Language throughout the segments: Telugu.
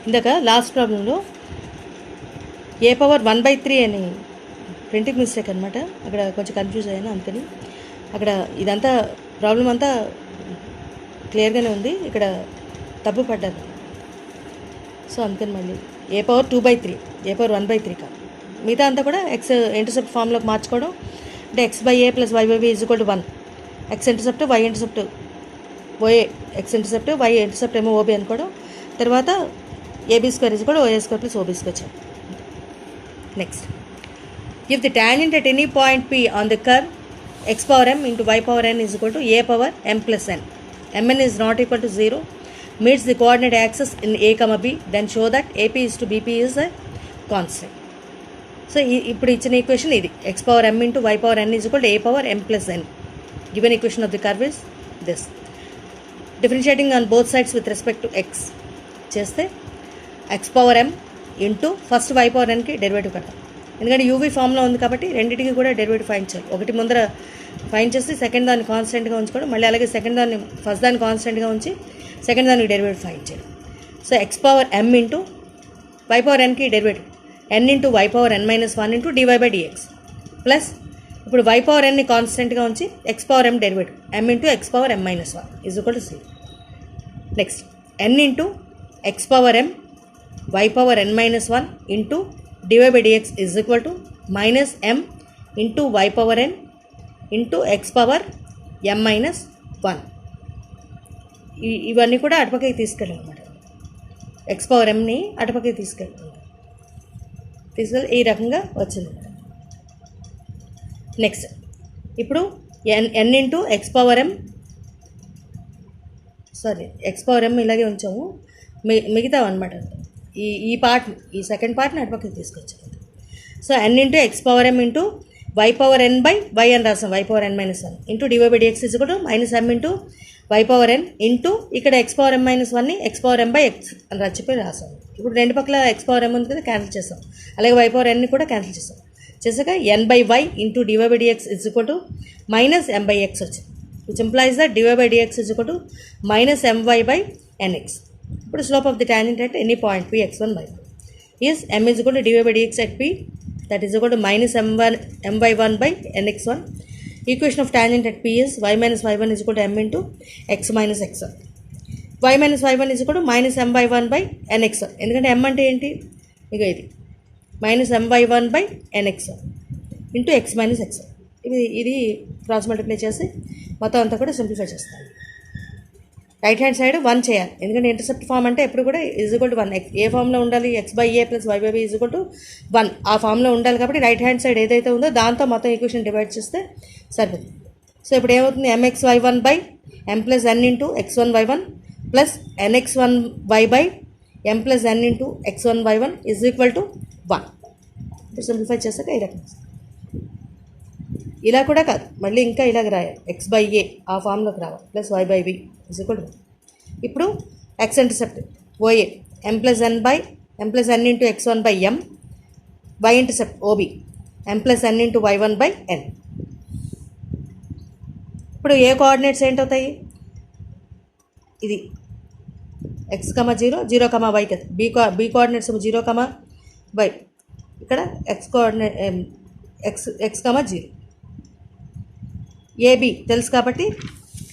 ఇందాక లాస్ట్ ప్రాబ్లంలో ఏ పవర్ 1/3 అని ప్రింటింగ్ మిస్టేక్ అనమాట. అక్కడ కొంచెం కన్ఫ్యూజ్ అయ్యాను, అందుకని అక్కడ ఇదంతా ప్రాబ్లం అంతా క్లియర్గానే ఉంది, ఇక్కడ తప్పు పడ్డాను. సో అందుకని మళ్ళీ ఏ పవర్ 2/3, ఏ పవర్ 1/3 కాదు. మిగతా అంతా కూడా ఎక్స్ ఇంటర్సెప్ట్ ఫామ్లోకి మార్చుకోవడం. అంటే x/a + y/b = 1. X intercept y intercept OA, x intercept y intercept ఏమో ఓబీ అనుకోవడం. తర్వాత AB² = OA² + OB² వచ్చాం. Next, if the tangent at any point P on the curve x power m into y power n is equal to a power m plus n, mn is not equal to 0, meets the coordinate axis in a comma b, then show that AP is to BP is a constant. So ఇప్పుడు ఇచ్చిన ఈక్వేషన్ ఇది, x power m into y power n is equal to a power m plus n. Given equation of the curve is this. Differentiating on both sides with respect to x చేస్తే x power m into first y power nకి డెరివేటివ్ కడతాం. ఎందుకంటే యూవీ ఫామ్లో ఉంది కాబట్టి రెండింటికి కూడా డెరివేటివ్ ఫైండ్ చేయాలి. ఒకటి ముందర ఫైండ్ చేసి సెకండ్ దాన్ని కాన్స్టెంట్గా ఉంచుకోవడం, మళ్ళీ అలాగే సెకండ్ దాన్ని ఫస్ట్ దాన్ని కాన్స్టెంట్గా ఉంచి సెకండ్ దానికి డెరివేటివ్ ఫైండ్ చేయాలి. So x power m into y power nకి derivative n into y power n - 1 into dy/dx plus ఇప్పుడు y power nని కాన్స్టెంట్గా ఉంచి x power m derivative m into x power m - 1 = 0. Next n into x power m y power n - 1 into dy/dx = -m into y power n into x power m - 1. ఇవన్నీ కూడా అటుపక్కకి తీసుకెళ్ళాలన్నమాట. x power mని అటుపక్కకి తీసుకెళ్ళి ఈ రకంగా వచ్చింది. నెక్స్ట్, ఇప్పుడు n into x power m ఇలాగే ఉంచాము, మిగతా అనమాట. ఈ పార్ట్, ఈ సెకండ్ పార్ట్ని అటుపక్కకి తీసుకొచ్చాము. So n into x power m into y power n/y అని రాసాం, y power n - 1 into dy/dx = -m into y power n into ఇక్కడ x power m - 1ని x power m/x అని చెప్పి రాసాం. ఇప్పుడు రెండు పక్కల x power m ఉంది కదా, క్యాన్సిల్ చేస్తాం. అలాగే y power nని కూడా క్యాన్సిల్ చేస్తాం. చేసాక n/y ఇంటూ dy/dx = -m/x వచ్చింది, which implies that dy/dx = -my/nx. ఇప్పుడు slope of the tangent at any point P x1 y1 is m = dy/dx at P, that is equal to -my1/nx1. Equation of tangent at P is y - y1 = m into x - x1. y - y1 = -m/1/nx1. ఎందుకంటే m అంటే ఏంటి, ఇక ఇది -m/1/nx1 ఇంటూ x - x1. ఇది క్రాస్ మల్టిప్లై చేసి మొత్తం అంతా కూడా సింప్లిఫై చేస్తాను. రైట్ హ్యాండ్ సైడ్ 1 చేయాలి, ఎందుకంటే ఇంటర్సెప్ట్ ఫామ్ అంటే ఎప్పుడు కూడా = 1. ఏ ఫామ్లో ఉండాలి, x/a + y/b = 1 ఆ ఫామ్లో ఉండాలి. కాబట్టి రైట్ హ్యాండ్ సైడ్ ఏదైతే ఉందో దాంతో మొత్తం ఈక్వేషన్ డివైడ్ చేస్తే సరిపోతుంది. సో ఇప్పుడు ఏమవుతుంది, mxy1/m + n into x1y1 plus nx1y/m + n into x1y1 = 1. ఇప్పుడు సింప్లిఫై చేస్తాక ఈ రకం. ఇలా కూడా కాదు, మళ్ళీ ఇంకా ఇలాగ రాయాలి, x/a ఆ ఫామ్లోకి రావాలి ప్లస్ y/b = 1. ఇప్పుడు x intercept OA m + n into x1/m, y intercept OB m + n into y1/n. ఇప్పుడు ఏ కోఆర్డినేట్స్ ఏంటవుతాయి, ఇది x, 0, 0, y కదా. B coordinates 0, y. ఇక్కడ x కోఆర్డినేట్ x, 0. AB తెలుసు కాబట్టి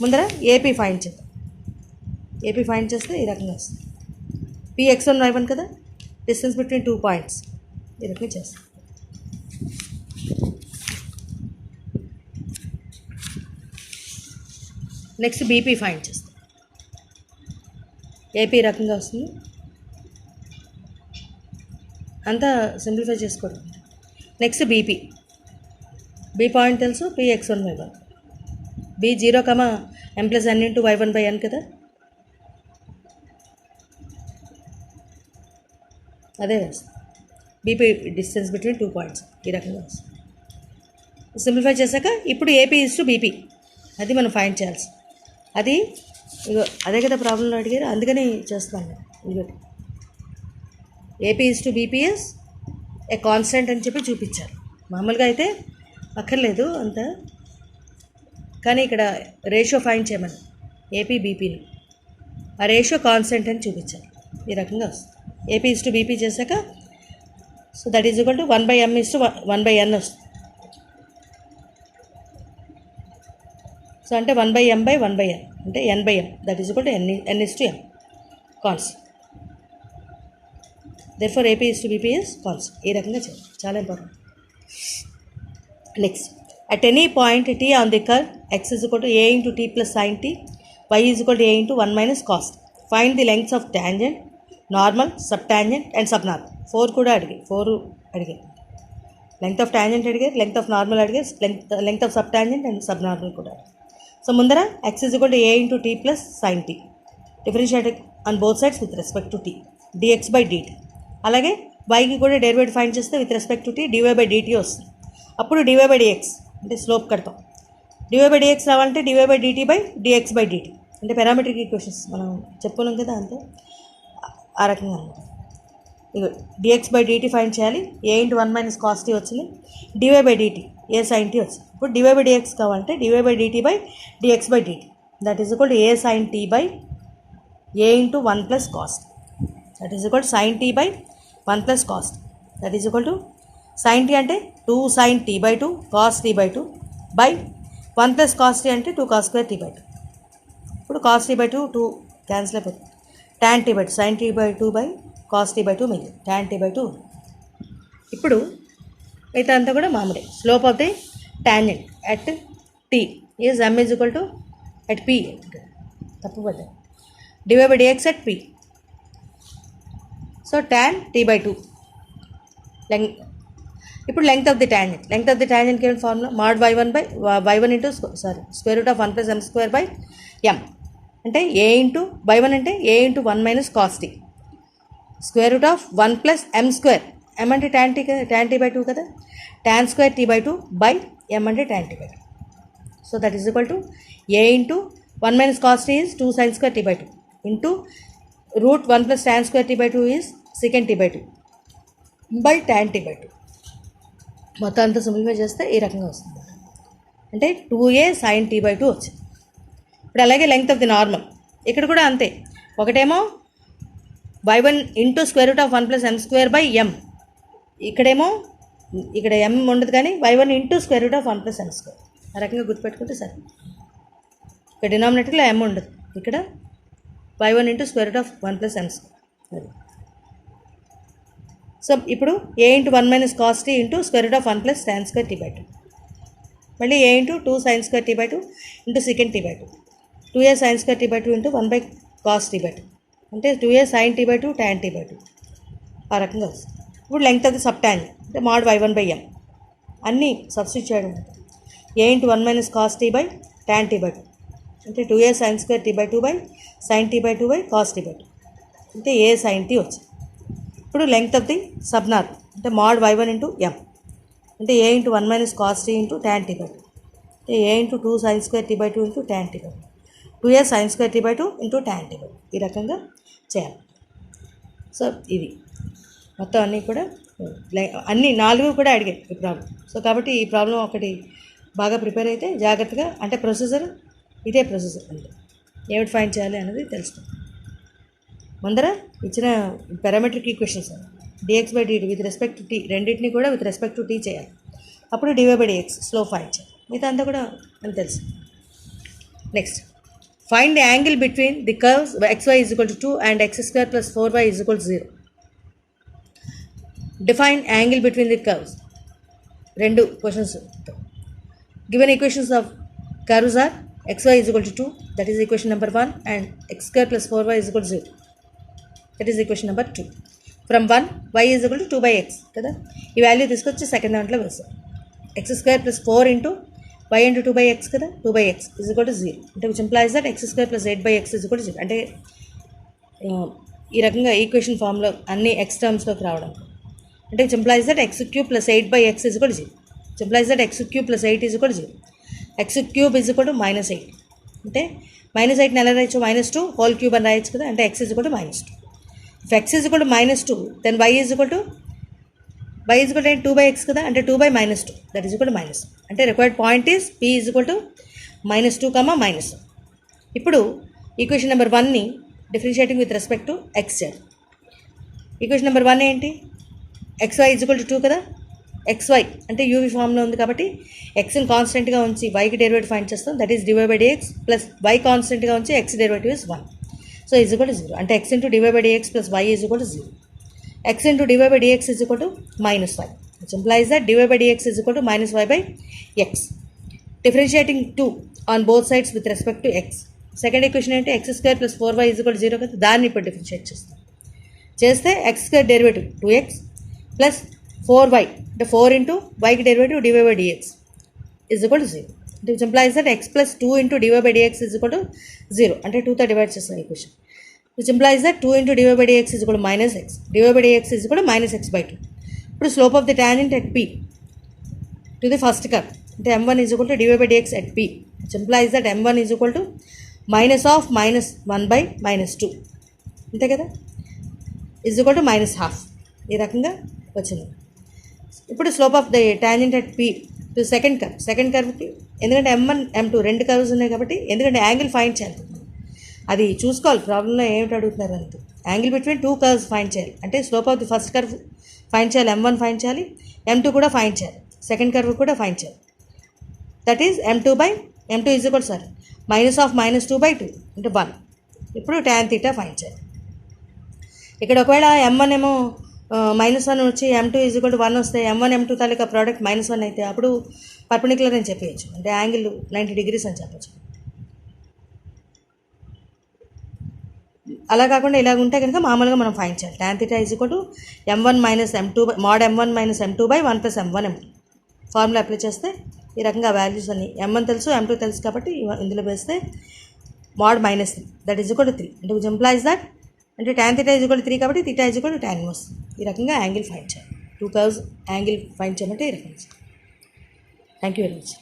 ముందర ఏపీ ఫైండ్ చేద్దాం. ఏపీ ఫైండ్ చేస్తే ఈ రకంగా వస్తుంది. P x1 y1 కదా, డిస్టెన్స్ బిట్వీన్ 2 పాయింట్స్, ఈ రకంగా చేస్తాం. నెక్స్ట్ బీపీ ఫైండ్ చేస్తాం. ఏపీ రకంగా వస్తుంది, అంతా సింప్లిఫై చేసుకోవడం. నెక్స్ట్ బీపీ, బి పాయింట్ తెలుసు, P x1 y1. B 0, m + n into y1/n కదా, అదే వస్తుంది. బీపీ డిస్టెన్స్ బిట్వీన్ 2 పాయింట్స్, ఈ రకంగా వస్తుంది. సింప్లిఫై చేశాక ఇప్పుడు AP = BP, అది మనం ఫైండ్ చేయాల్సి. అది ఇగో అదే కదా ప్రాబ్లంలో అడిగారు, అందుకని చేస్తాను. ఇంకోటి AP = BP is a constant అని చెప్పి చూపించారు. మామూలుగా అయితే అక్కర్లేదు అంత, కానీ ఇక్కడ రేషియో ఫైండ్ చేయమని AP BPని ఆ రేషియో కాన్స్టెంట్ అని చూపించాలి. ఈ రకంగా వస్తుంది. ఏపీ ఇస్ టు బీపీ చేశాక so that is equal to 1/m is to 1/n వస్తుంది. సో అంటే 1/m/1/n అంటే n/m that is equal to n is to m constant. therefore AP is to BP is constant. ఈ రకంగా చేయాలి, చాలా important. Next, at any point t on the curve x is equal to a into t plus sin t, y is equal to a into 1 minus cos t. Find the lengths of tangent, normal, subtangent and subnormal. 4 కూడా అడిగారు. లెంగ్త్ ఆఫ్ టాంజెంట్ అడిగారు, లెంగ్త్ ఆఫ్ నార్మల్ అడిగారు, లెంగ్త్ ఆఫ్ సబ్టాంజెంట్ అండ్ సబ్నార్మల్ కూడా. సో ముందర x is equal to a into t plus sin t, differentiate on both sides with respect to t, dx by dt. అలాగే yకి కూడా డెరివేటివ్ ఫైండ్ చేస్తే with respect to t dy by dt వస్తుంది. అప్పుడు dy by dx అంటే స్లోప్ కడతాం. dy by dx రావాలంటే dy by dt by dx by dt అంటే పారామెట్రిక్ ఈక్వేషన్స్ మనం చెప్పుకున్నాం కదా, అంతే ఆ రకంగా అనమాట. ఇక dx by dt ఫైండ్ చేయాలి. a into 1 minus cos t వచ్చింది, dy by dt a sin t వచ్చింది. ఇప్పుడు dy by dx కావాలంటే dy by dt by dx by dt that is equal to a sin t by a into 1 plus cos t. That is equal to sin t by 1 plus cos t. That is equal to sin t అంటే 2 sin t by 2 cos t by 2 by 1 plus cos t అంటే 2 cos square t by 2. ఇప్పుడు cos t by 2 క్యాన్సిల్ అయిపోతుంది. tan t by 2 sin t by 2 by cos t by 2 మిగిలి tan t by 2. ఇప్పుడు మిగతా అంతా కూడా మామూలే. Slope of the tangent at t is m is equal to at p తప్పు పడ్డాయి dy by dx at p. So tan t by 2 ఇప్పుడు లెంగ్త్ ఆఫ్ ది టాంజెంట్కి ఏమైనా formula mod y1 into square root of 1 plus m square by m అంటే a ఇంటూ y1 అంటే a into 1 minus cos t square root of 1 plus m square. m అంటే tan t by 2 కదా, tan square t by 2 by m అంటే tan t by 2. So that is equal to a into 1 minus cos t is 2 sin square t by 2 into root 1 plus tan square t by 2 is secant t by 2 by tan t by 2. మొత్తం అంతా సింప్లిఫై చేస్తే ఈ రకంగా వస్తుంది, అంటే 2a sin t by 2 వచ్చింది. ఇప్పుడు అలాగే లెంగ్త్ ఆఫ్ ది నార్మల్ ఇక్కడ కూడా అంతే. ఒకటేమో y1 into square root of 1 plus m square by m, ఇక్కడ m ఉండదు కానీ y1 into square root of 1 plus m square. ఆ రకంగా గుర్తుపెట్టుకుంటే సరే. ఇక్కడ డినామినేటర్లో m ఉండదు, ఇక్కడ y1 into square root of 1 plus m square. అది సో ఇప్పుడు a into 1 minus cos t into square root of 1 plus tan square t by 2 మళ్ళీ a into 2 sin square t by 2 into secant t by 2 2a sin square t by 2 into 1 by cos t by 2 అంటే 2a sin t by 2 tan t by 2 ఆ రకంగా వస్తుంది. ఇప్పుడు length of the sub tangent అంటే mod y1 బై m అన్నీ సబ్స్టిట్యూట్ చేయడం. a into 1 minus cos t by tan t by 2 అంటే 2a sin square t by 2 by sin t by 2 by cos t by 2 అంటే a sin t వచ్చింది. ఇప్పుడు లెంగ్త్ ఆఫ్ ది సబ్నార్మల్ అంటే mod y1 ఇంటూ m అంటే a into 1 minus cos t into tan t by 2 అంటే a into 2 sin square t by 2 into tan t by 2 2a sin square t by 2 into tan t by 2 ఈ రకంగా చేయాలి. సో ఇది మొత్తం అన్నీ కూడా అన్నీ 4 కూడా అడిగాయి ఈ ప్రాబ్లం. సో కాబట్టి ఈ ప్రాబ్లం ఒకటి బాగా ప్రిపేర్ అయితే జాగ్రత్తగా అంటే ప్రొసీజర్ ఇదే ప్రొసీజర్ అంటే ఏమిటి ఫైండ్ చేయాలి అనేది తెలుస్తుంది. ముందర ఇచ్చిన parametric equations dx by dt with respect to t రెండింటిని కూడా విత్ రెస్పెక్ట్ టు t చేయాలి. అప్పుడు dy by dx slope find చేయాలి. మిగతా అంతా కూడా అని తెలుసు. Next, find the angle between the curves xy is equal to 2 and x square plus 4y is equal to 0. Define angle between the curves. 2 questions. Given equations of curves are xy is equal to 2 that is equation number 1 and x square plus 4y is equal to 0 that is equation number 2. From 1 y is equal to 2/x కదా, ఈ వాల్యూ తీసుకొచ్చి సెకండ్ దాంట్లో వేస్తాం. x square plus 4 into y into 2/x కదా, 2/x ఈజ్ ఈక్వల్ టు 0 అంటే which implies that x square plus 8/x is equal to 0 అంటే ఈ రకంగా ఈక్వేషన్ ఫామ్లో అన్ని x టర్మ్స్లోకి రావడం అంటే which implies that x cube plus 8/x is equal to 0 which implies that x cube plus 8 is equal to 0 x cube is equal to -8 అంటే -8 ఎలా రాయొచ్చు, -2 హోల్ క్యూబ్ అని రాయొచ్చు కదా, అంటే x is equal to -2. If x is equal to -2 then y is equal to 2/x కదా, అంటే 2 by -2 that is equal to -2 అంటే required point is p is equal to -2, -1. ఇప్పుడు ఈక్వేషన్ నెంబర్ 1ని differentiating with respect to x చేయాలి. ఈక్వేషన్ నెంబర్ 1 ఏంటి? XY ఈజ్వల్ టు 2 కదా. XY అంటే యూవి ఫామ్లో ఉంది కాబట్టి ఎక్స్ని కాన్స్టెంట్గా ఉంచి వైకి డెరివేటివ్ ఫైండ్ చేస్తాం. That is dY/dx plus y కాన్స్టెంట్గా ఉంచి x derivative is 1. So equal to 0. అంటే x into dY/dx plus y equal to 0. x into dY/dx is equal to -y, which implies that dY/dx is equal to -y/x. Differentiating 2 on both sides with respect to x. Second equation ఏంటి? x² plus 4y is equal to 0 కదా. దాన్ని ఇప్పుడు డిఫరెన్షియేట్ చేస్తే x² derivative 2x plus 4y అంటే 4 ఇంటూ వైకి derivative dY/dx is equal to 0. అంటే which implies that x plus 2 into dY/dx is equal to 0. అంటే 2తో డివైడ్ చేస్తాం equation. Which implies that 2 into dY/dx is equal to -x. dY/dx is equal to -x/2. ఇప్పుడు slope of the tangent at p to the first curve అంటే m1 is equal to dY/dx at p, which implies that m1 is equal to -(-1/-2) అంతే కదా. ఈజ్ ఈక్వల్ టు -12 ఈ రకంగా వచ్చింది. ఇప్పుడు slope of the tangent at p to second కర్వ్కి, ఎందుకంటే m1 m2 రెండు కర్వ్స్ ఉన్నాయి కాబట్టి, ఎందుకంటే యాంగిల్ ఫైండ్ చేయాలి, అది చూసుకోవాలి. ప్రాబ్లంలో ఏమిటి అడుగుతున్నారు అంతే. యాంగిల్ బిట్వీన్ 2 కర్వ్స్ ఫైండ్ చేయాలి అంటే slope of the first curve find చేయాలి, m1 ఫైండ్ చేయాలి, m2 కూడా ఫైండ్ చేయాలి, సెకండ్ కర్వ్ కూడా ఫైండ్ చేయాలి. That is m2 is equal -(-2/2) అంటే 1. ఇప్పుడు tan θ ఫైండ్ చేయాలి. ఇక్కడ ఒకవేళ m1 ఏమో -1 వచ్చి m2 ఈజ్ ఈక్వల్ టు 1 వస్తే m1 m2 తాలూకా ప్రోడక్ట్ -1 అయితే అప్పుడు పర్పెండిక్యులర్ అని చెప్పేయచ్చు, అంటే యాంగిల్ 90 degrees అని చెప్పచ్చు. అలా కాకుండా ఇలాగ ఉంటే కనుక మామూలుగా మనం ఫైండ్ చేయాలి. tan θ is equal to m1 - m2 mod m1 - m2/1 + m1 m2 formula apply చేస్తే ఈ రకంగా వాల్యూస్ అన్ని m1 తెలుసు, m2 తెలుసు కాబట్టి ఇందులో వేస్తే mod -3 that is equal to 3. అంటే విచ్ ఎంప్లాయిస్ దట్ అంటే tan θ ఈజ్ ఈక్వల్ టు 3 కాబట్టి θ ఈజ్ ఈక్వల్ టు tan 1. ఈ రకంగా యాంగిల్ ఫైండ్ చేయాలి. 2 కర్వ్స్ యాంగిల్ ఫైండ్ చేయమంటే ఈ రకంగా. Thank you very much.